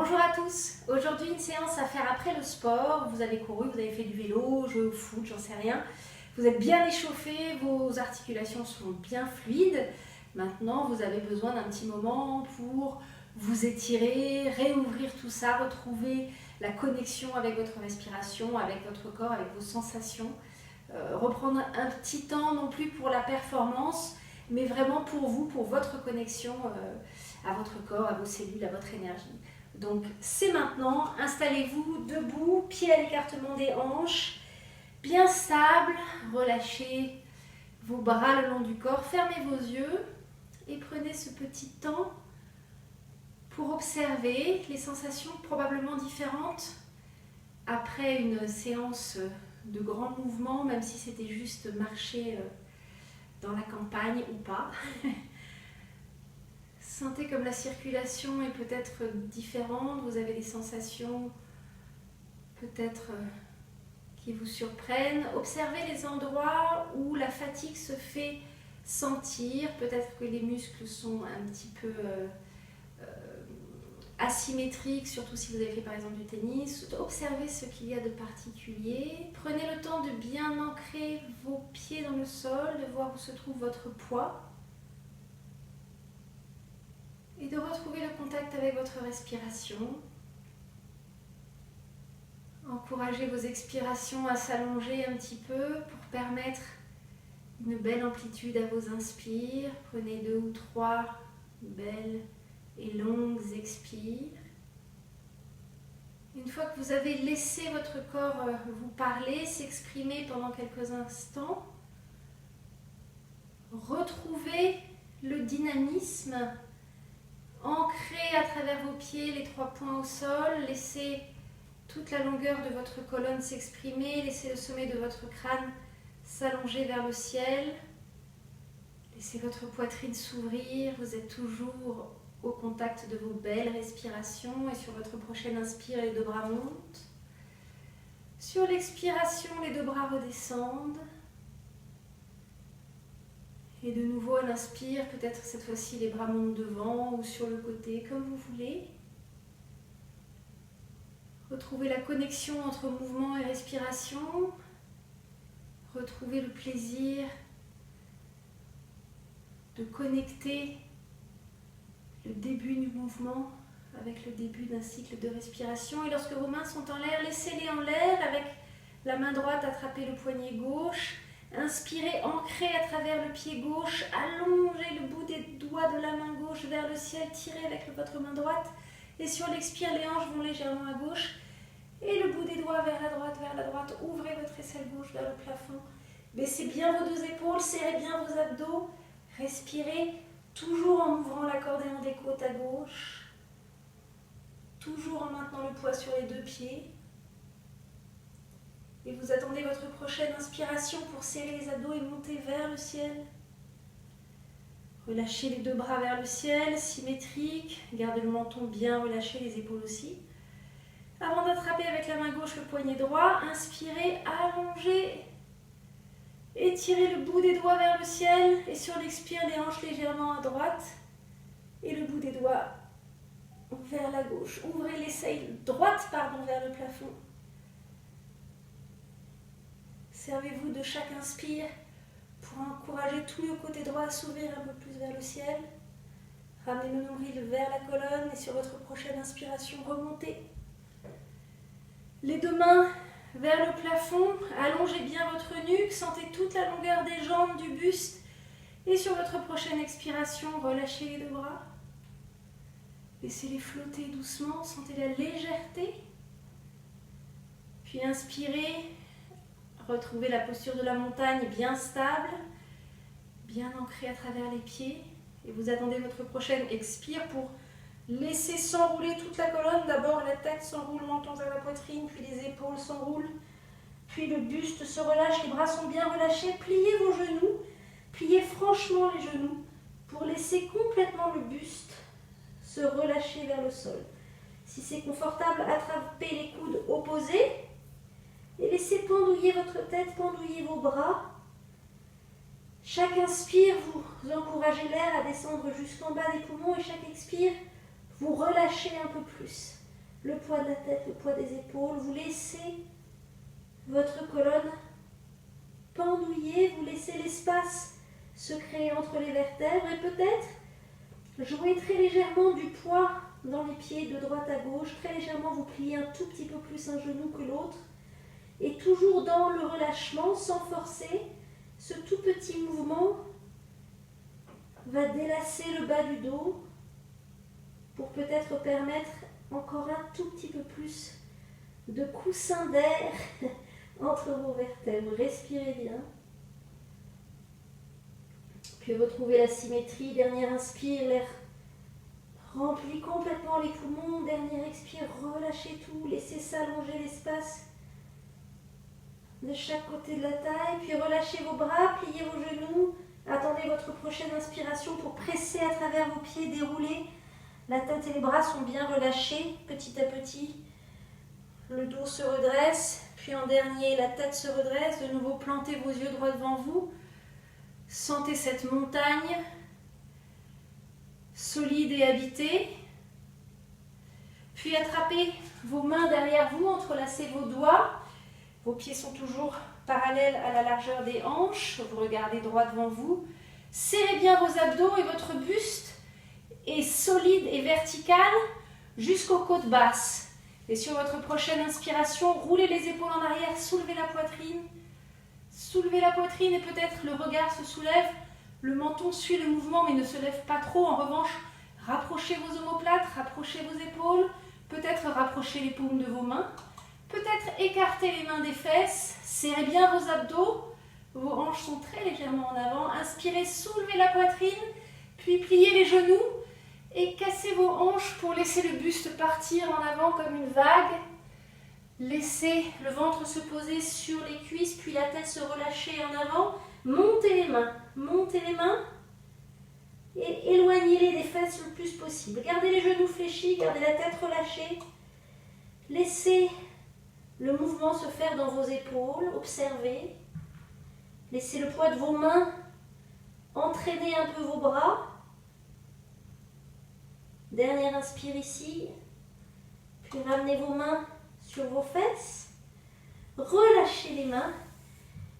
Bonjour à tous, aujourd'hui une séance à faire après le sport. Vous avez couru, vous avez fait du vélo, joué au foot, j'en sais rien. Vous êtes bien échauffé, vos articulations sont bien fluides. Maintenant vous avez besoin d'un petit moment pour vous étirer, réouvrir tout ça, retrouver la connexion avec votre respiration, avec votre corps, avec vos sensations. Reprendre un petit temps non plus pour la performance, mais vraiment pour vous, pour votre connexion à votre corps, à vos cellules, à votre énergie. Donc c'est maintenant, installez-vous debout, pieds à l'écartement des hanches, bien stable, relâchez vos bras le long du corps, fermez vos yeux et prenez ce petit temps pour observer les sensations probablement différentes après une séance de grands mouvements, même si c'était juste marcher dans la campagne ou pas. Sentez comme la circulation est peut-être différente, vous avez des sensations peut-être qui vous surprennent. Observez les endroits où la fatigue se fait sentir, peut-être que les muscles sont un petit peu asymétriques, surtout si vous avez fait par exemple du tennis. Observez ce qu'il y a de particulier. Prenez le temps de bien ancrer vos pieds dans le sol, de voir où se trouve votre poids. Et de retrouver le contact avec votre respiration. Encouragez vos expirations à s'allonger un petit peu pour permettre une belle amplitude à vos inspires. Prenez 2 ou 3 belles et longues expires. Une fois que vous avez laissé votre corps vous parler, s'exprimer pendant quelques instants, retrouvez le dynamisme. Ancrez à travers vos pieds les 3 points au sol, laissez toute la longueur de votre colonne s'exprimer, laissez le sommet de votre crâne s'allonger vers le ciel, laissez votre poitrine s'ouvrir, vous êtes toujours au contact de vos belles respirations et sur votre prochaine inspire, les 2 bras montent. Sur l'expiration, les 2 bras redescendent. Et de nouveau à l'inspire, peut-être cette fois-ci les bras montent devant ou sur le côté, comme vous voulez. Retrouvez la connexion entre mouvement et respiration. Retrouvez le plaisir de connecter le début du mouvement avec le début d'un cycle de respiration. Et lorsque vos mains sont en l'air, laissez-les en l'air avec la main droite attrapez le poignet gauche. Inspirez, ancrez à travers le pied gauche, allongez le bout des doigts de la main gauche vers le ciel, tirez avec votre main droite et sur l'expire, les hanches vont légèrement à gauche et le bout des doigts vers la droite, ouvrez votre aisselle gauche vers le plafond, baissez bien vos 2 épaules, serrez bien vos abdos, respirez toujours en ouvrant l'accordéon des côtes à gauche, toujours en maintenant le poids sur les 2 pieds. Et vous attendez votre prochaine inspiration pour serrer les abdos et monter vers le ciel. Relâchez les 2 bras vers le ciel, symétrique. Gardez le menton bien relâché, les épaules aussi. Avant d'attraper avec la main gauche le poignet droit, inspirez, allongez. Étirez le bout des doigts vers le ciel. Et sur l'expire, les hanches légèrement à droite. Et le bout des doigts vers la gauche. Ouvrez l'aisselle droite vers le plafond. Servez-vous de chaque inspire pour encourager tout le côté droit à s'ouvrir un peu plus vers le ciel. Ramenez le nombril vers la colonne et sur votre prochaine inspiration, remontez. Les 2 mains vers le plafond, allongez bien votre nuque, sentez toute la longueur des jambes, du buste. Et sur votre prochaine expiration, relâchez les 2 bras. Laissez-les flotter doucement, sentez la légèreté. Puis inspirez. Retrouvez la posture de la montagne bien stable, bien ancrée à travers les pieds. Et vous attendez votre prochaine expire pour laisser s'enrouler toute la colonne. D'abord la tête s'enroule, menton vers la poitrine, puis les épaules s'enroulent. Puis le buste se relâche, les bras sont bien relâchés. Pliez vos genoux, pliez franchement les genoux pour laisser complètement le buste se relâcher vers le sol. Si c'est confortable, attrapez les coudes opposés. Et laissez pendouiller votre tête, pendouiller vos bras. Chaque inspire, vous encouragez l'air à descendre jusqu'en bas des poumons et chaque expire, vous relâchez un peu plus. le poids de la tête, le poids des épaules. Vous laissez votre colonne pendouiller, vous laissez l'espace se créer entre les vertèbres et peut-être jouer très légèrement du poids dans les pieds de droite à gauche. Très légèrement, vous pliez un tout petit peu plus un genou que l'autre. Et toujours dans le relâchement, sans forcer, ce tout petit mouvement va délasser le bas du dos pour peut-être permettre encore un tout petit peu plus de coussin d'air entre vos vertèbres. Respirez bien. Puis retrouvez la symétrie. Dernière inspire, l'air remplit complètement les poumons. Dernière expire, relâchez tout. Laissez s'allonger l'espace de chaque côté de la taille. Puis relâchez vos bras, pliez vos genoux. Attendez votre prochaine inspiration pour presser à travers vos pieds, dérouler. La tête et les bras sont bien relâchés. Petit à petit, le dos se redresse. Puis en dernier, la tête se redresse. De nouveau, plantez vos yeux droit devant vous. Sentez cette montagne solide et habitée. Puis attrapez vos mains derrière vous, entrelacez vos doigts. Vos pieds sont toujours parallèles à la largeur des hanches. Vous regardez droit devant vous. Serrez bien vos abdos et votre buste est solide et vertical jusqu'aux côtes basses. Et sur votre prochaine inspiration, roulez les épaules en arrière, soulevez la poitrine. Soulevez la poitrine et peut-être le regard se soulève. Le menton suit le mouvement mais ne se lève pas trop. En revanche, rapprochez vos omoplates, rapprochez vos épaules. Peut-être rapprochez les paumes de vos mains. Peut-être écartez les mains des fesses. Serrez bien vos abdos. Vos hanches sont très légèrement en avant. Inspirez, soulevez la poitrine. Puis pliez les genoux. Et cassez vos hanches pour laisser le buste partir en avant comme une vague. Laissez le ventre se poser sur les cuisses, puis la tête se relâcher en avant. Montez les mains et éloignez-les des fesses le plus possible. Gardez les genoux fléchis, gardez la tête relâchée. Laissez le mouvement se faire dans vos épaules, observez. Laissez le poids de vos mains entraîner un peu vos bras. Dernière inspire ici, puis ramenez vos mains sur vos fesses, relâchez les mains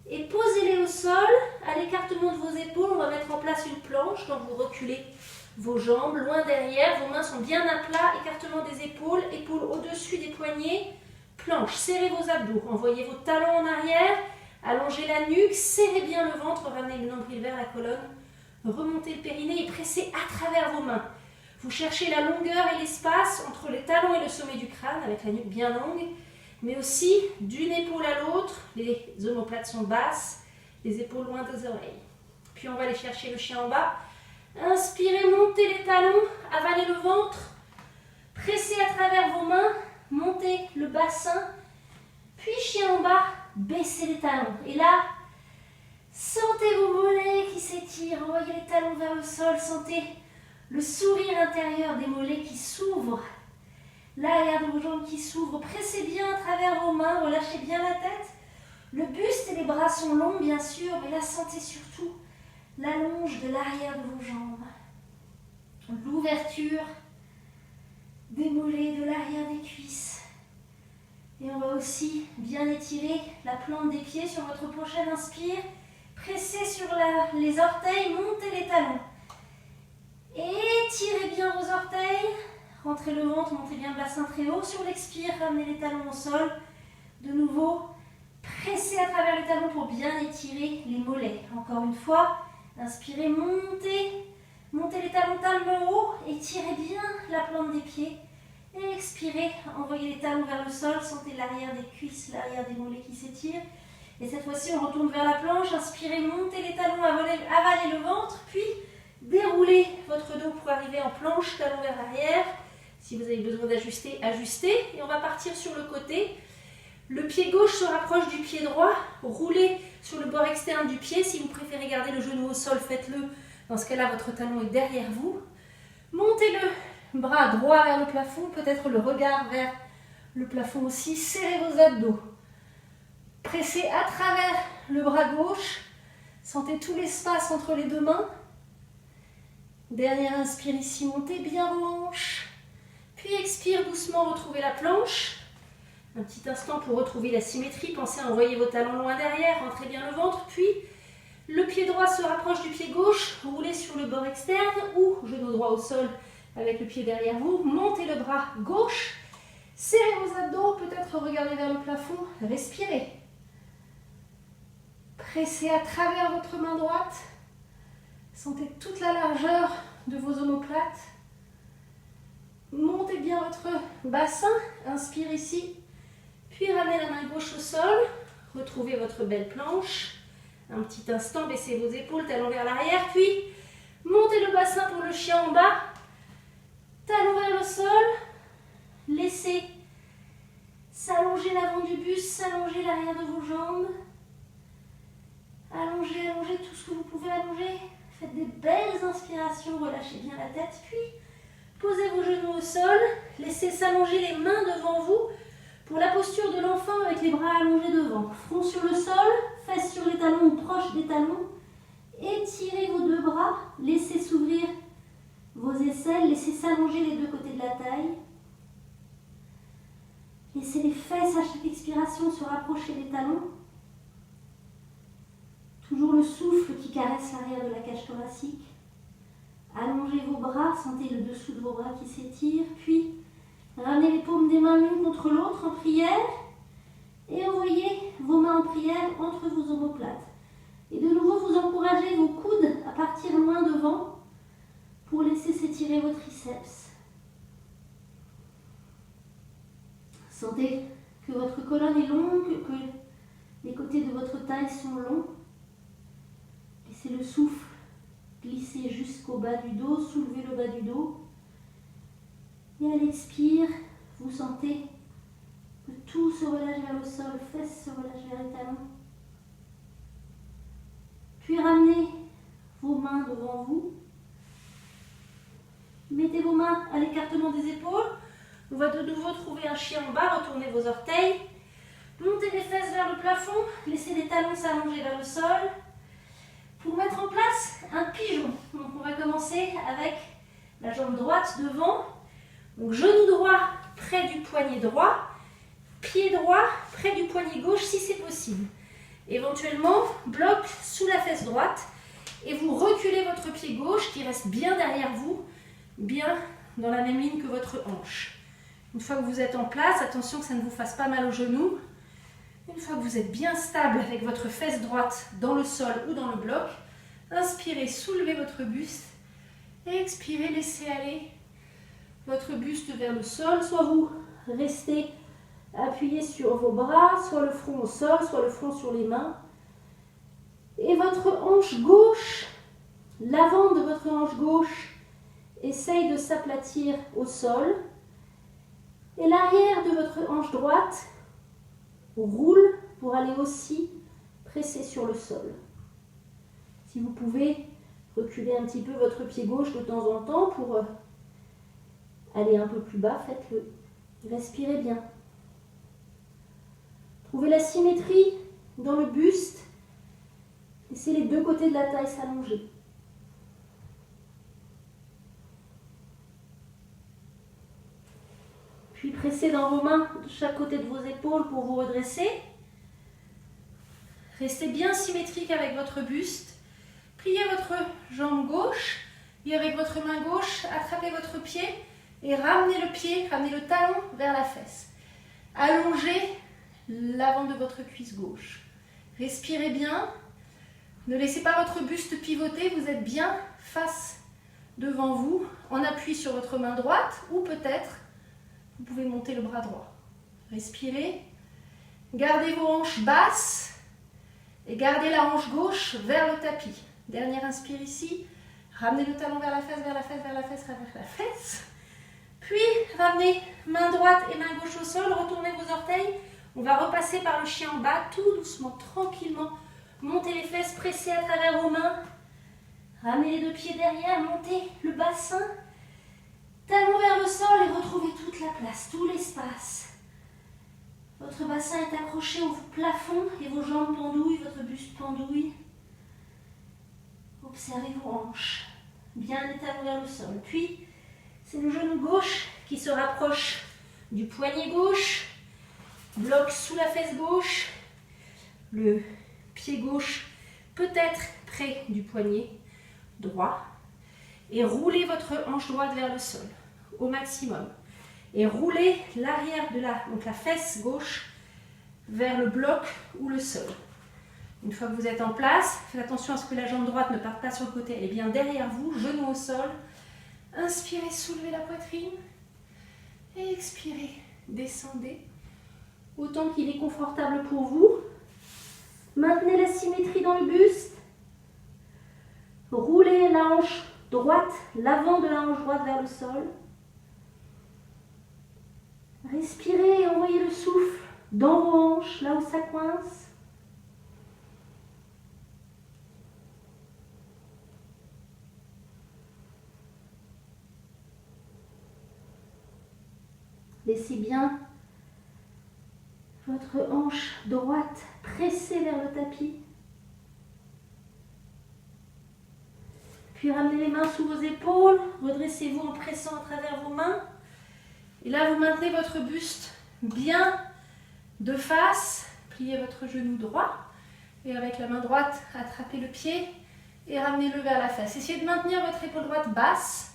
et posez-les au sol à l'écartement de vos épaules. On va mettre en place une planche, donc vous reculez vos jambes loin derrière, vos mains sont bien à plat, écartement des épaules, épaules au-dessus des poignets, planche, serrez vos abdos, envoyez vos talons en arrière, allongez la nuque, serrez bien le ventre, ramenez le nombril vers la colonne, remontez le périnée et pressez à travers vos mains. Vous cherchez la longueur et l'espace entre les talons et le sommet du crâne avec la nuque bien longue, mais aussi d'une épaule à l'autre, les omoplates sont basses, les épaules loin des oreilles. Puis on va aller chercher le chien en bas. Inspirez, montez les talons, avalez le ventre, pressez à travers vos mains, montez le bassin, puis chien en bas, baissez les talons. Et là, sentez vos mollets qui s'étirent, envoyez les talons vers le sol, sentez le sourire intérieur des mollets qui s'ouvrent, l'arrière de vos jambes qui s'ouvrent. Pressez bien à travers vos mains, relâchez bien la tête. Le buste et les bras sont longs bien sûr, mais là sentez surtout l'allonge de l'arrière de vos jambes. L'ouverture des mollets, de l'arrière des cuisses. Et on va aussi bien étirer la plante des pieds sur votre prochaine inspire. Pressez sur les orteils, montez les talons. Étirez bien vos orteils, rentrez le ventre, montez bien le bassin très haut. Sur l'expire, ramenez les talons au sol. De nouveau, pressez à travers les talons pour bien étirer les mollets. Encore une fois, inspirez, montez les talons haut, étirez bien la plante des pieds. Et expirez, envoyez les talons vers le sol, sentez l'arrière des cuisses, l'arrière des mollets qui s'étirent. Et cette fois-ci, on retourne vers la planche, inspirez, montez les talons, avalez le ventre, puis déroulez votre dos pour arriver en planche, talons vers l'arrière. Si vous avez besoin d'ajuster, ajustez. Et on va partir sur le côté. Le pied gauche se rapproche du pied droit. Roulez sur le bord externe du pied. Si vous préférez garder le genou au sol, faites-le. Dans ce cas-là, votre talon est derrière vous. Montez le bras droit vers le plafond. Peut-être le regard vers le plafond aussi. Serrez vos abdos. Pressez à travers le bras gauche. Sentez tout l'espace entre les deux mains. Dernière inspire ici, montez bien vos hanches. Puis expire doucement, retrouvez la planche. Un petit instant pour retrouver la symétrie. Pensez à envoyer vos talons loin derrière, rentrez bien le ventre. Puis le pied droit se rapproche du pied gauche, roulez sur le bord externe ou genou droit au sol avec le pied derrière vous. Montez le bras gauche, serrez vos abdos, peut-être regardez vers le plafond, respirez. Pressez à travers votre main droite. Sentez toute la largeur de vos omoplates. Montez bien votre bassin, inspire ici. Puis ramenez la main gauche au sol, retrouvez votre belle planche. Un petit instant, baissez vos épaules, talons vers l'arrière, puis montez le bassin pour le chien en bas. Talons vers le sol, laissez s'allonger l'avant du buste, s'allonger l'arrière de vos jambes. Allongez, allongez tout ce que vous pouvez allonger. Faites des belles inspirations, relâchez bien la tête, puis posez vos genoux au sol, laissez s'allonger les mains devant vous pour la posture de l'enfant avec les bras allongés devant. Front sur le sol, fesses sur les talons ou proches des talons. Étirez vos deux bras, laissez s'ouvrir vos aisselles, laissez s'allonger les deux côtés de la taille. Laissez les fesses à chaque expiration se rapprocher des talons. Toujours le souffle qui caresse l'arrière de la cage thoracique. Allongez vos bras, sentez le dessous de vos bras qui s'étire, puis ramenez les paumes des mains l'une contre l'autre en prière et envoyez vos mains en prière entre vos omoplates. Et de nouveau, vous encouragez vos coudes à partir loin devant pour laisser s'étirer vos triceps. Sentez que votre colonne est longue, que les côtés de votre taille sont longs. Laissez le souffle glisser jusqu'au bas du dos, soulevez le bas du dos. Et à l'expire, vous sentez que tout se relâche vers le sol, fesses se relâchent vers les talons. Puis ramenez vos mains devant vous. Mettez vos mains à l'écartement des épaules. On va de nouveau trouver un chien en bas, retournez vos orteils. Montez les fesses vers le plafond, laissez les talons s'allonger vers le sol. Pour mettre en place un pigeon, donc on va commencer avec la jambe droite devant. Donc genou droit près du poignet droit, pied droit près du poignet gauche si c'est possible. Éventuellement, bloc sous la fesse droite et vous reculez votre pied gauche qui reste bien derrière vous, bien dans la même ligne que votre hanche. Une fois que vous êtes en place, attention que ça ne vous fasse pas mal au genou. Une fois que vous êtes bien stable avec votre fesse droite dans le sol ou dans le bloc, inspirez, soulevez votre buste et expirez, laissez aller votre buste vers le sol. Soit vous restez appuyé sur vos bras, soit le front au sol, soit le front sur les mains. Et votre hanche gauche, l'avant de votre hanche gauche, essaye de s'aplatir au sol. Et l'arrière de votre hanche droite roule pour aller aussi presser sur le sol. Si vous pouvez reculer un petit peu votre pied gauche de temps en temps pour aller un peu plus bas, faites-le. Respirez bien. Trouvez la symétrie dans le buste. Laissez les deux côtés de la taille s'allonger. Puis pressez dans vos mains de chaque côté de vos épaules pour vous redresser. Restez bien symétrique avec votre buste. Pliez votre jambe gauche et avec votre main gauche, attrapez votre pied et ramenez le pied, ramenez le talon vers la fesse. Allongez l'avant de votre cuisse gauche. Respirez bien. Ne laissez pas votre buste pivoter, vous êtes bien face devant vous, en appui sur votre main droite ou peut-être vous pouvez monter le bras droit. Respirez. Gardez vos hanches basses et gardez la hanche gauche vers le tapis. Dernière inspire ici. Ramenez le talon vers la fesse, vers la fesse, vers la fesse, vers la fesse. Puis ramenez main droite et main gauche au sol. Retournez vos orteils. On va repasser par le chien en bas, tout doucement, tranquillement. Montez les fesses, pressez à travers vos mains. Ramenez les deux pieds derrière, montez le bassin. Talons vers le sol et retrouvez toute la place, tout l'espace. Votre bassin est accroché au plafond et vos jambes pendouillent, votre buste pendouille. Observez vos hanches, bien les talons vers le sol. Puis, c'est le genou gauche qui se rapproche du poignet gauche, bloc sous la fesse gauche, le pied gauche peut-être près du poignet droit, et roulez votre hanche droite vers le sol au maximum. Et roulez l'arrière de donc la fesse gauche vers le bloc ou le sol. Une fois que vous êtes en place, faites attention à ce que la jambe droite ne parte pas sur le côté, elle est bien derrière vous, genou au sol. Inspirez, soulevez la poitrine. Et expirez, descendez. Autant qu'il est confortable pour vous. Maintenez la symétrie dans le buste. Roulez la hanche droite, l'avant de la hanche droite vers le sol. Respirez et envoyez le souffle dans vos hanches, là où ça coince. Laissez bien votre hanche droite pressée vers le tapis. Puis ramenez les mains sous vos épaules, redressez-vous en pressant à travers vos mains. Et là, vous maintenez votre buste bien de face, pliez votre genou droit et avec la main droite, attrapez le pied et ramenez-le vers la face. Essayez de maintenir votre épaule droite basse.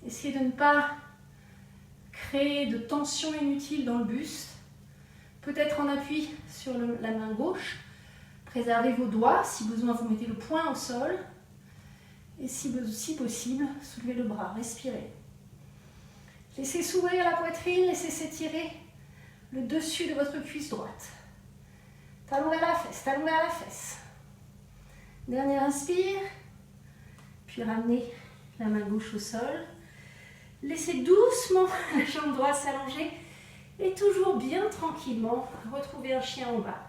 Essayez de ne pas créer de tension inutile dans le buste. Peut-être en appui sur la main gauche. Préservez vos doigts. Si besoin, vous mettez le poing au sol. Et si possible, soulevez le bras. Respirez. Laissez s'ouvrir la poitrine. Laissez s'étirer le dessus de votre cuisse droite. Talon vers la fesse. Talon vers la fesse. Dernière inspire. Puis ramenez la main gauche au sol. Laissez doucement la jambe droite s'allonger et toujours bien tranquillement retrouver un chien en bas.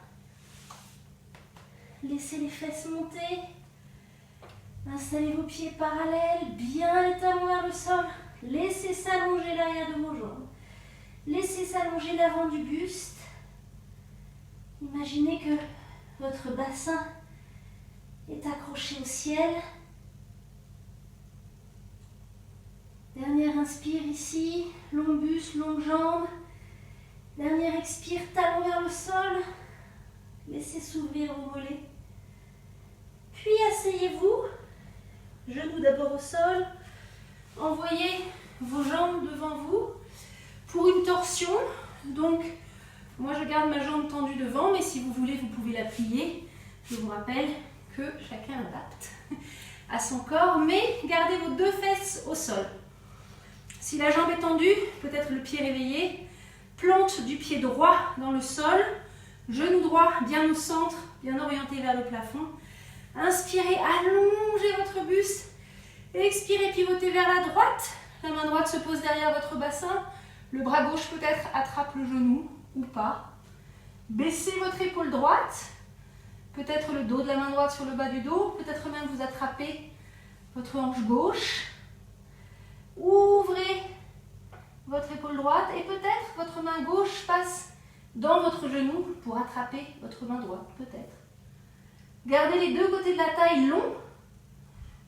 Laissez les fesses monter. Installez vos pieds parallèles, bien les talons vers le sol. Laissez s'allonger l'arrière de vos jambes. Laissez s'allonger l'avant du buste. Imaginez que votre bassin est accroché au ciel. Dernière inspire ici, long buste, longue jambe. Dernière expire, talon vers le sol. Laissez s'ouvrir vos mollets. Puis asseyez-vous, genoux d'abord au sol. Envoyez vos jambes devant vous pour une torsion. Donc, moi je garde ma jambe tendue devant, mais si vous voulez, vous pouvez la plier. Je vous rappelle que chacun adapte à son corps, mais gardez vos deux fesses au sol. Si la jambe est tendue, peut-être le pied réveillé, plante du pied droit dans le sol, genou droit bien au centre, bien orienté vers le plafond. Inspirez, allongez votre buste. Expirez, pivotez vers la droite. La main droite se pose derrière votre bassin. Le bras gauche peut-être attrape le genou ou pas. Baissez votre épaule droite. Peut-être le dos de la main droite sur le bas du dos. Peut-être même vous attrapez votre hanche gauche. Ouvrez votre épaule droite et peut-être votre main gauche passe dans votre genou pour attraper votre main droite, peut-être. Gardez les deux côtés de la taille longs,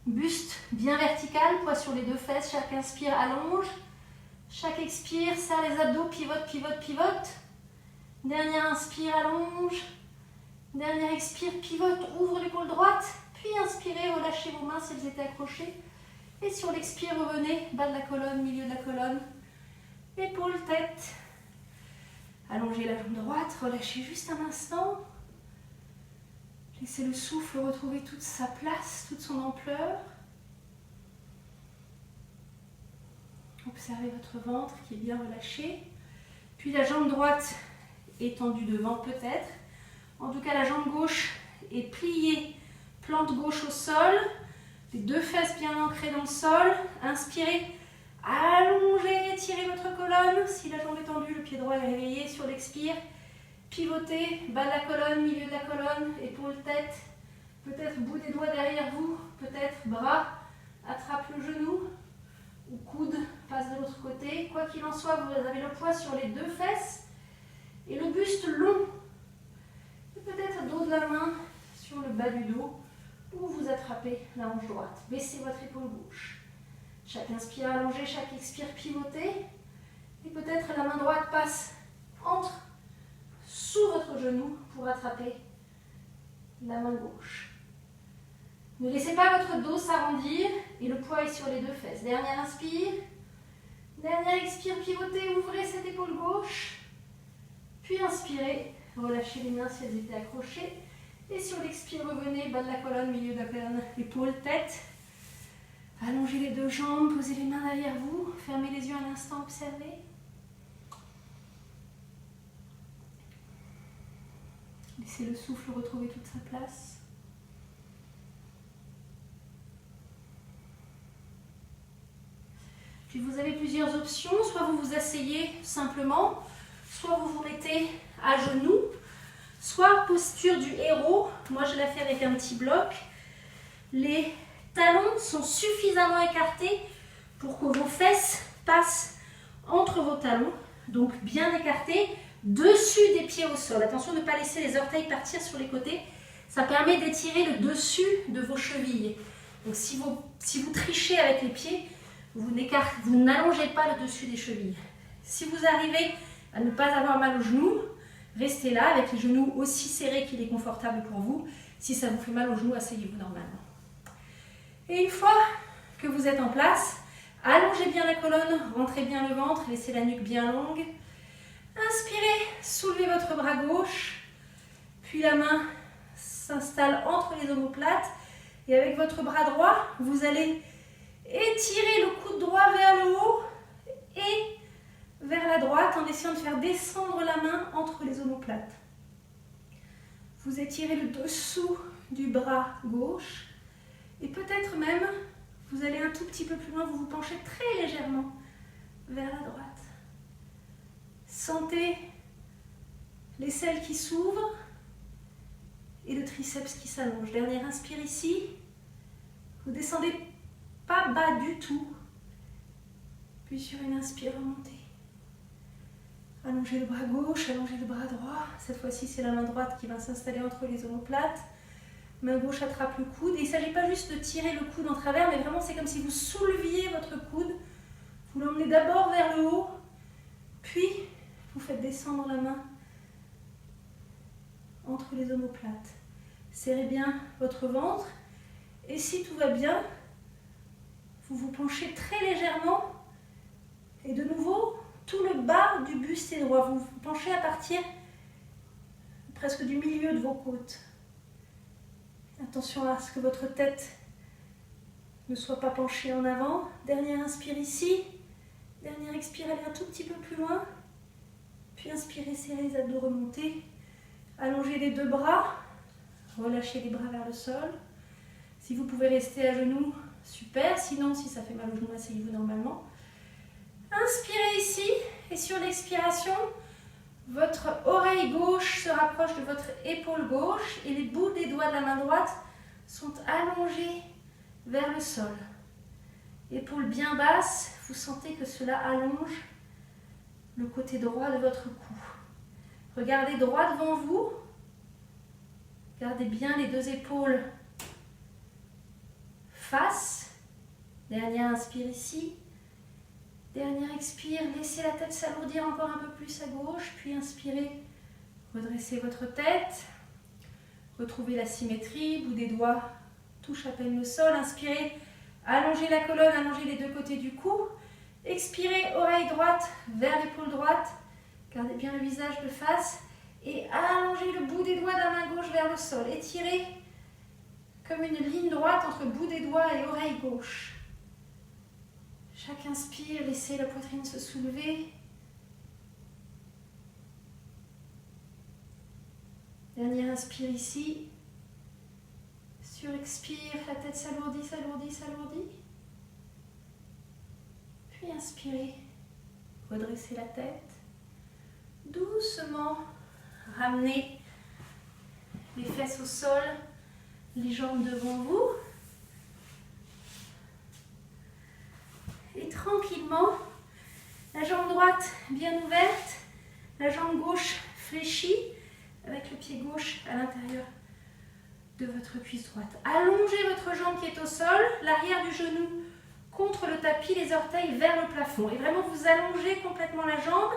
buste bien vertical, poids sur les deux fesses, chaque inspire allonge, chaque expire serre les abdos, pivote, pivote, pivote. Dernière inspire, allonge, dernière expire, pivote, ouvre l'épaule droite, puis inspirez, relâchez vos mains si elles étaient accrochées. Et sur l'expire, revenez, bas de la colonne, milieu de la colonne, épaule, tête. Allongez la jambe droite, relâchez juste un instant. Laissez le souffle retrouver toute sa place, toute son ampleur. Observez votre ventre qui est bien relâché. Puis la jambe droite est tendue devant peut-être. En tout cas, la jambe gauche est pliée, plante gauche au sol. Les deux fesses bien ancrées dans le sol. Inspirez, allongez, étirez votre colonne. Si la jambe est tendue, le pied droit est réveillé sur l'expire. Pivotez, bas de la colonne, milieu de la colonne, épaule, tête. Peut-être bout des doigts derrière vous. Peut-être bras attrape le genou. Ou coude passe de l'autre côté. Quoi qu'il en soit, vous avez le poids sur les deux fesses. Et le buste long. Et peut-être dos de la main sur le bas du dos. Ou vous attrapez la hanche droite. Baissez votre épaule gauche. Chaque inspire, allongez, chaque expire, pivotez. Et peut-être la main droite passe sous votre genou pour attraper la main gauche. Ne laissez pas votre dos s'arrondir et le poids est sur les deux fesses. Dernière inspire. Dernière expire, pivotez, ouvrez cette épaule gauche. Puis inspirez, relâchez les mains si elles étaient accrochées. Et sur l'expire, revenez, bas de la colonne, milieu de la colonne, épaule, tête. Allongez les deux jambes, posez les mains derrière vous. Fermez les yeux un instant, observez. Laissez le souffle retrouver toute sa place. Puis vous avez plusieurs options, soit vous vous asseyez simplement, soit vous vous mettez à genoux, soit posture du héros. Moi je la fais avec un petit bloc. Les talons sont suffisamment écartés pour que vos fesses passent entre vos talons, donc bien écartés, dessus des pieds au sol. Attention de ne pas laisser les orteils partir sur les côtés, ça permet d'étirer le dessus de vos chevilles. Donc si vous trichez avec les pieds, vous n'allongez pas le dessus des chevilles. Si vous arrivez à ne pas avoir mal aux genoux, restez là avec les genoux aussi serrés qu'il est confortable pour vous. Si ça vous fait mal aux genoux, asseyez-vous normalement. Et une fois que vous êtes en place, allongez bien la colonne, rentrez bien le ventre, laissez la nuque bien longue. Inspirez, soulevez votre bras gauche, puis la main s'installe entre les omoplates. Et avec votre bras droit, vous allez étirez le coude droit vers le haut et vers la droite en essayant de faire descendre la main entre les omoplates. Vous étirez le dessous du bras gauche et peut-être même, vous allez un tout petit peu plus loin, vous vous penchez très légèrement vers la droite. Sentez l'aisselle qui s'ouvre et le triceps qui s'allonge. Dernière inspire ici, vous descendez pas bas du tout. Puis sur une inspire, remontez. Allongez le bras gauche, allongez le bras droit. Cette fois-ci, c'est la main droite qui va s'installer entre les omoplates. Main gauche attrape le coude. Et il ne s'agit pas juste de tirer le coude en travers, mais vraiment c'est comme si vous souleviez votre coude. Vous l'emmenez d'abord vers le haut, puis vous faites descendre la main entre les omoplates. Serrez bien votre ventre. Et si tout va bien, vous vous penchez très légèrement et de nouveau, tout le bas du buste est droit. Vous vous penchez à partir presque du milieu de vos côtes. Attention à ce que votre tête ne soit pas penchée en avant. Dernière inspire ici. Dernière expire, allez un tout petit peu plus loin. Puis inspirez, serrez les abdos, remontez. Allongez les deux bras. Relâchez les bras vers le sol. Si vous pouvez rester à genoux, super. Sinon, si ça fait mal aux genoux, asseyez-vous normalement. Inspirez ici. Et sur l'expiration, votre oreille gauche se rapproche de votre épaule gauche et les bouts des doigts de la main droite sont allongés vers le sol. Épaule bien basse, vous sentez que cela allonge le côté droit de votre cou. Regardez droit devant vous. Gardez bien les deux épaules face. Dernière inspire ici. Dernière expire, laissez la tête s'alourdir encore un peu plus à gauche, puis inspirez, redressez votre tête, retrouvez la symétrie, bout des doigts touche à peine le sol, inspirez, allongez la colonne, allongez les deux côtés du cou, expirez, oreille droite vers l'épaule droite, gardez bien le visage de face et allongez le bout des doigts de la main gauche vers le sol, étirez comme une ligne droite entre bout des doigts et oreille gauche. Chaque inspire, laissez la poitrine se soulever. Dernière inspire ici. Sur expire, la tête s'alourdit, s'alourdit, s'alourdit. Puis inspirez, redressez la tête. Doucement, ramenez les fesses au sol, les jambes devant vous. Et tranquillement, la jambe droite bien ouverte, la jambe gauche fléchie, avec le pied gauche à l'intérieur de votre cuisse droite. Allongez votre jambe qui est au sol, l'arrière du genou contre le tapis, les orteils vers le plafond. Et vraiment, vous allongez complètement la jambe.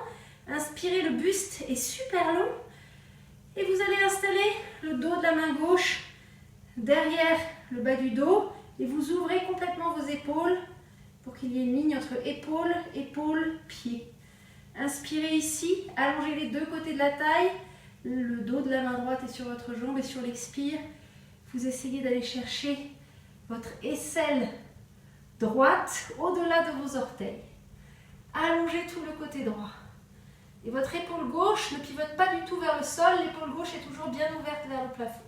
Inspirez, le buste est super long. Et vous allez installer le dos de la main gauche derrière le bas du dos. Et vous ouvrez complètement vos épaules pour qu'il y ait une ligne entre épaule, épaule, pied. Inspirez ici, allongez les deux côtés de la taille. Le dos de la main droite est sur votre jambe et sur l'expire, vous essayez d'aller chercher votre aisselle droite au-delà de vos orteils. Allongez tout le côté droit. Et votre épaule gauche ne pivote pas du tout vers le sol, l'épaule gauche est toujours bien ouverte vers le plafond.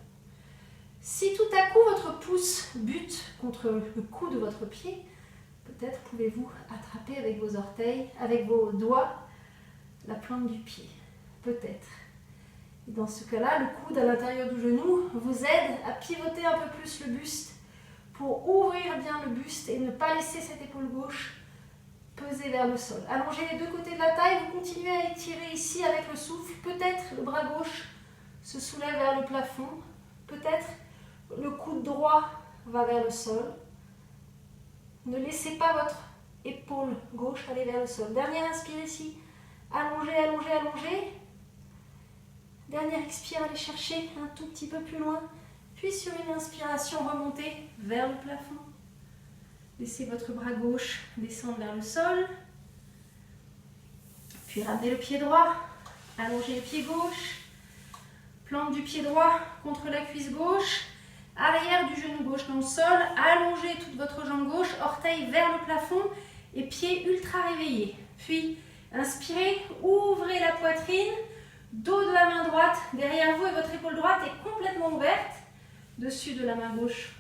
Si tout à coup votre pouce bute contre le cou de votre pied, peut-être pouvez-vous attraper avec vos orteils, avec vos doigts, la plante du pied. Peut-être. Et dans ce cas-là, le coude à l'intérieur du genou vous aide à pivoter un peu plus le buste pour ouvrir bien le buste et ne pas laisser cette épaule gauche peser vers le sol. Allongez les deux côtés de la taille, vous continuez à étirer ici avec le souffle. Peut-être le bras gauche se soulève vers le plafond. Peut-être le coude droit va vers le sol. Ne laissez pas votre épaule gauche aller vers le sol. Dernière inspire ici. Allongez, allongez, allongez. Dernière expire, allez chercher un tout petit peu plus loin. Puis sur une inspiration, remontez vers le plafond. Laissez votre bras gauche descendre vers le sol. Puis ramenez le pied droit. Allongez le pied gauche. Plante du pied droit contre la cuisse gauche. Arrière du genou gauche dans le sol. Allongez toute votre jambe gauche. Orteil vers le plafond. Et pied ultra réveillé. Puis inspirez, ouvrez la poitrine. Dos de la main droite derrière vous et votre épaule droite est complètement ouverte. Dessus de la main gauche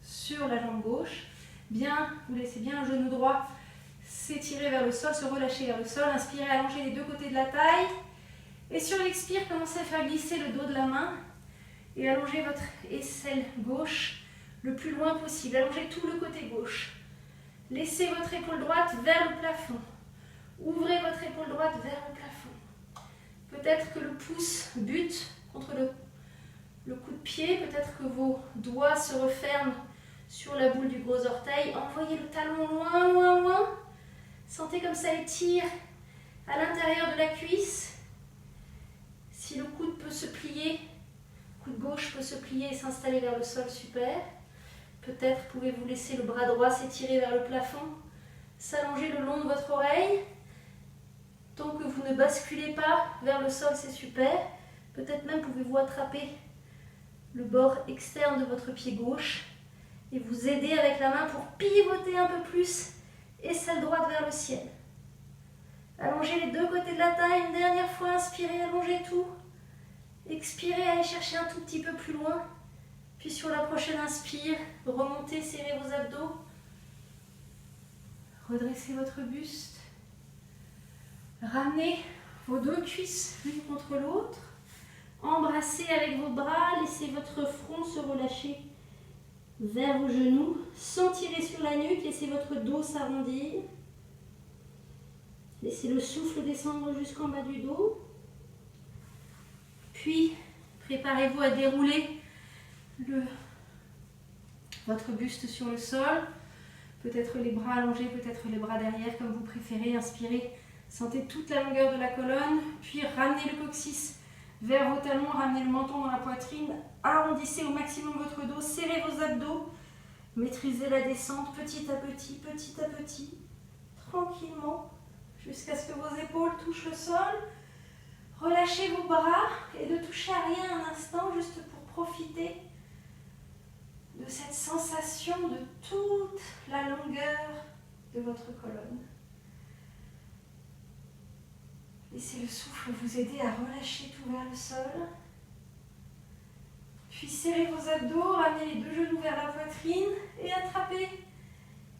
sur la jambe gauche. Bien, vous laissez bien le genou droit s'étirer vers le sol, se relâcher vers le sol. Inspirez, allongez les deux côtés de la taille. Et sur l'expire, commencez à faire glisser le dos de la main. Et allongez votre aisselle gauche le plus loin possible. Allongez tout le côté gauche. Laissez votre épaule droite vers le plafond. Ouvrez votre épaule droite vers le plafond. Peut-être que le pouce bute contre le coup de pied. Peut-être que vos doigts se referment sur la boule du gros orteil. Envoyez le talon loin, loin, loin. Sentez comme ça étire à l'intérieur de la cuisse. Si le coude peut se plier, le coude gauche peut se plier et s'installer vers le sol, super. Peut-être pouvez-vous laisser le bras droit s'étirer vers le plafond, s'allonger le long de votre oreille. Tant que vous ne basculez pas vers le sol, c'est super. Peut-être même pouvez-vous attraper le bord externe de votre pied gauche et vous aider avec la main pour pivoter un peu plus, aisselle droite vers le ciel. Allongez les deux côtés de la taille, une dernière fois, inspirez, allongez tout. Expirez, allez chercher un tout petit peu plus loin. Puis sur la prochaine inspire, remontez, serrez vos abdos. Redressez votre buste. Ramenez vos deux cuisses l'une contre l'autre. Embrassez avec vos bras, laissez votre front se relâcher vers vos genoux. Sans tirer sur la nuque, laissez votre dos s'arrondir. Laissez le souffle descendre jusqu'en bas du dos. Puis, préparez-vous à dérouler votre buste sur le sol. Peut-être les bras allongés, peut-être les bras derrière, comme vous préférez. Inspirez, sentez toute la longueur de la colonne. Puis, ramenez le coccyx vers vos talons, ramenez le menton dans la poitrine. Arrondissez au maximum votre dos, serrez vos abdos. Maîtrisez la descente petit à petit, tranquillement, jusqu'à ce que vos épaules touchent le sol. Relâchez vos bras et ne touchez à rien un instant, juste pour profiter de cette sensation de toute la longueur de votre colonne. Laissez le souffle vous aider à relâcher tout vers le sol. Puis serrez vos abdos, ramenez les deux genoux vers la poitrine et attrapez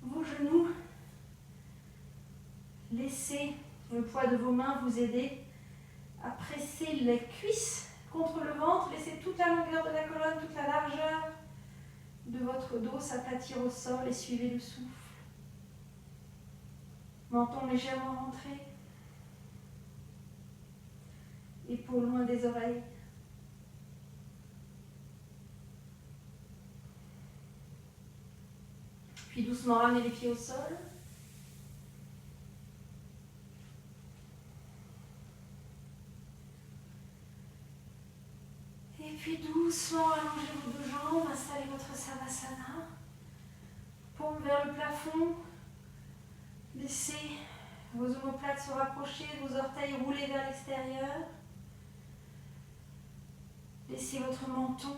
vos genoux. Laissez le poids de vos mains vous aider à presser les cuisses contre le ventre. Laissez toute la longueur de la colonne, toute la largeur de votre dos s'aplatir au sol et suivez le souffle. Menton légèrement rentré. Épaules loin des oreilles. Puis doucement ramenez les pieds au sol. Et puis doucement allongez vos deux jambes, installez votre Savasana. Paume vers le plafond. Laissez vos omoplates se rapprocher, vos orteils rouler vers l'extérieur. Laissez votre menton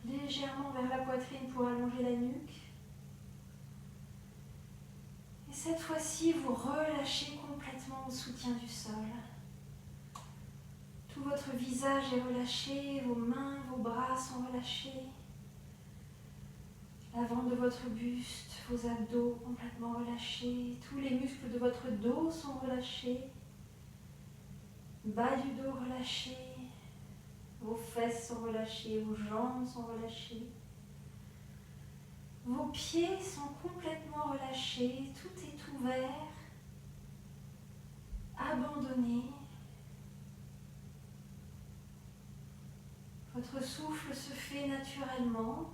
légèrement vers la poitrine pour allonger la nuque. Et cette fois-ci, vous relâchez complètement au soutien du sol. Tout votre visage est relâché, vos mains, vos bras sont relâchés. L'avant de votre buste, vos abdos complètement relâchés. Tous les muscles de votre dos sont relâchés. Bas du dos relâché. Vos fesses sont relâchées, vos jambes sont relâchées. Vos pieds sont complètement relâchés, tout est ouvert, abandonné. Votre souffle se fait naturellement.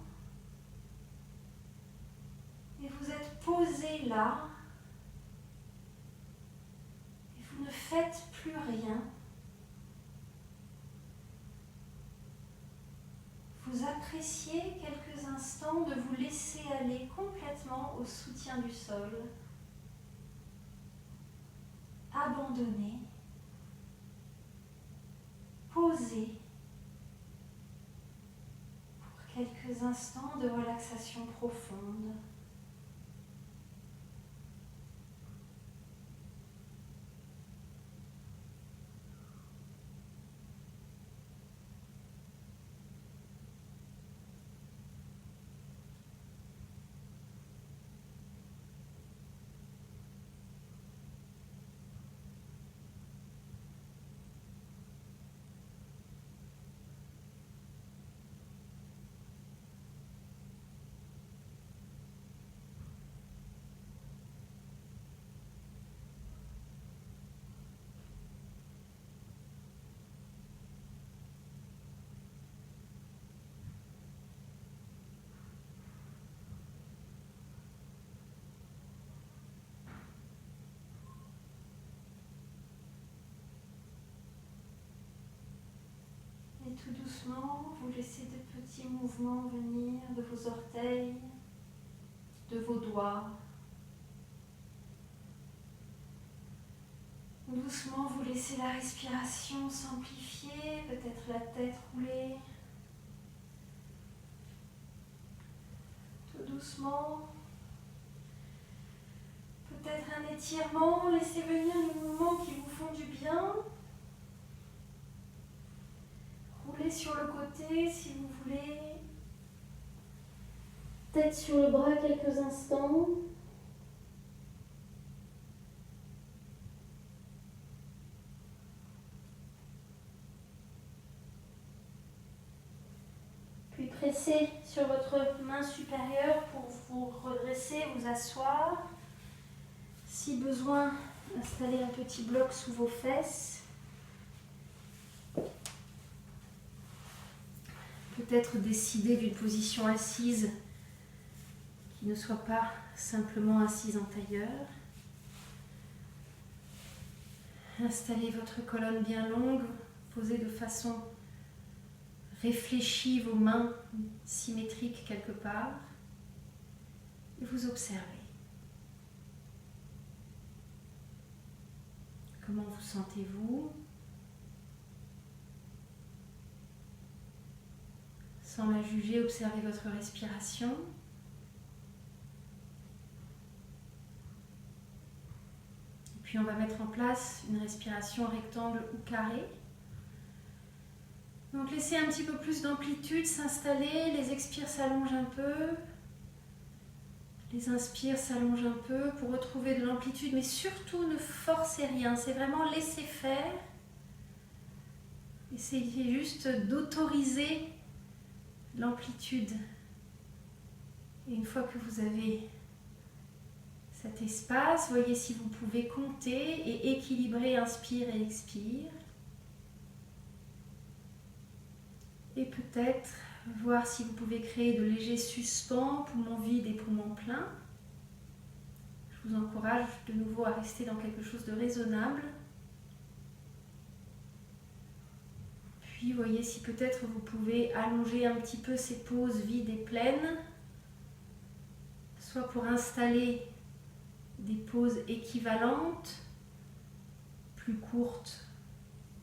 Et vous êtes posé là. Et vous ne faites plus rien. Vous appréciez quelques instants de vous laisser aller complètement au soutien du sol, abandonné, posé, pour quelques instants de relaxation profonde. Et tout doucement, vous laissez de petits mouvements venir de vos orteils, de vos doigts. Doucement, vous laissez la respiration s'amplifier, peut-être la tête rouler. Tout doucement, peut-être un étirement, laissez venir les mouvements qui vous font du bien. Roulez sur le côté si vous voulez. Tête sur le bras quelques instants. Puis pressez sur votre main supérieure pour vous redresser, vous asseoir. Si besoin, installez un petit bloc sous vos fesses. Peut-être décider d'une position assise qui ne soit pas simplement assise en tailleur. Installez votre colonne bien longue, posez de façon réfléchie vos mains symétriques quelque part et vous observez. Comment vous sentez-vous ? Sans la juger, observez votre respiration. Et puis on va mettre en place une respiration rectangle ou carré. Donc laissez un petit peu plus d'amplitude s'installer, les expires s'allongent un peu, les inspires s'allongent un peu pour retrouver de l'amplitude, mais surtout ne forcez rien, c'est vraiment laisser faire. Essayez juste d'autoriser l'amplitude. Et une fois que vous avez cet espace, voyez si vous pouvez compter et équilibrer inspire et expire. Et peut-être voir si vous pouvez créer de légers suspens, poumons vides et poumons pleins. Je vous encourage de nouveau à rester dans quelque chose de raisonnable. Puis voyez si peut-être vous pouvez allonger un petit peu ces pauses vides et pleines, soit pour installer des pauses équivalentes, plus courtes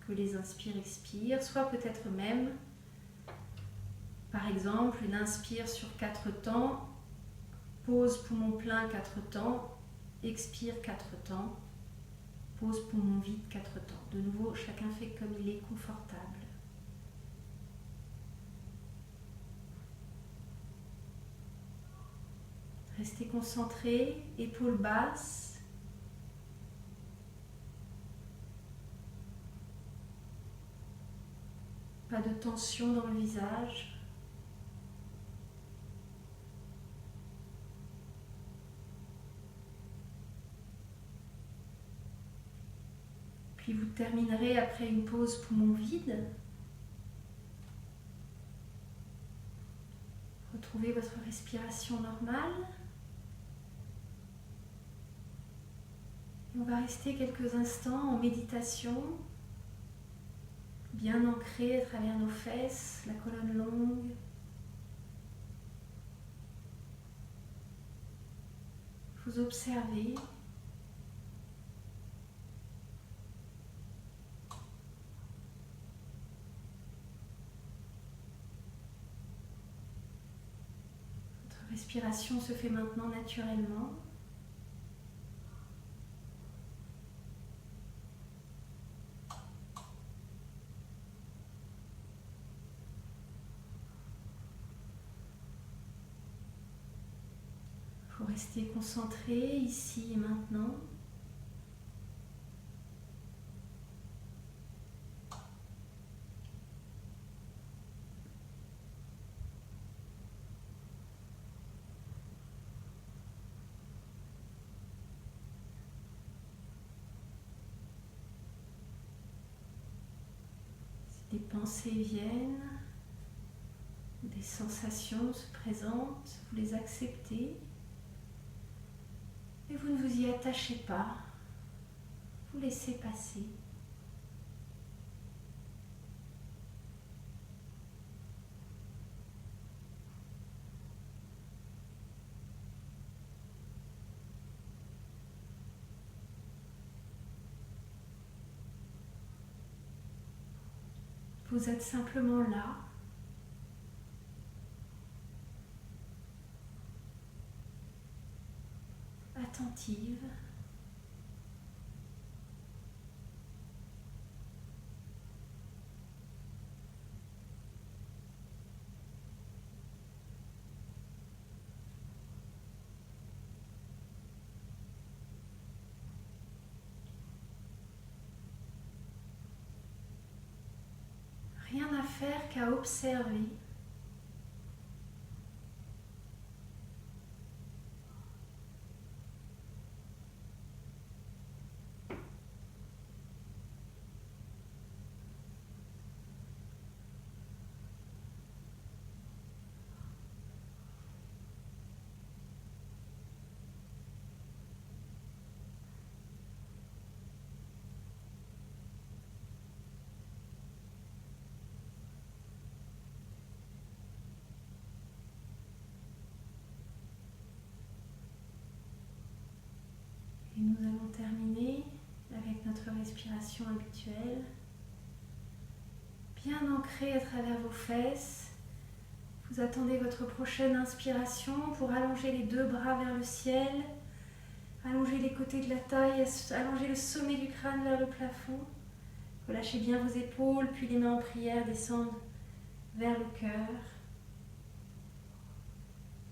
que les inspire-expire, soit peut-être même, par exemple, une inspire sur 4 temps, pause poumon plein 4 temps, expire 4 temps, pause poumon vide 4 temps. De nouveau, chacun fait comme il est confortable. Restez concentré, épaules basses. Pas de tension dans le visage. Puis vous terminerez après une pause poumon vide. Retrouvez votre respiration normale. On va rester quelques instants en méditation, bien ancré à travers nos fesses, la colonne longue. Vous observez. Votre respiration se fait maintenant naturellement. Vous restez concentré ici et maintenant. Si des pensées viennent, des sensations se présentent, vous les acceptez. Et vous ne vous y attachez pas, vous laissez passer. Vous êtes simplement là. Attentive. Rien à faire qu'à observer. Et nous allons terminer avec notre respiration habituelle. Bien ancrée à travers vos fesses. Vous attendez votre prochaine inspiration pour allonger les deux bras vers le ciel. Allonger les côtés de la taille, allonger le sommet du crâne vers le plafond. Relâchez bien vos épaules, puis les mains en prière descendent vers le cœur.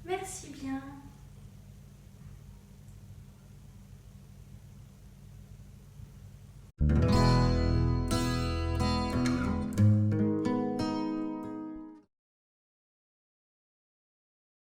Merci bien.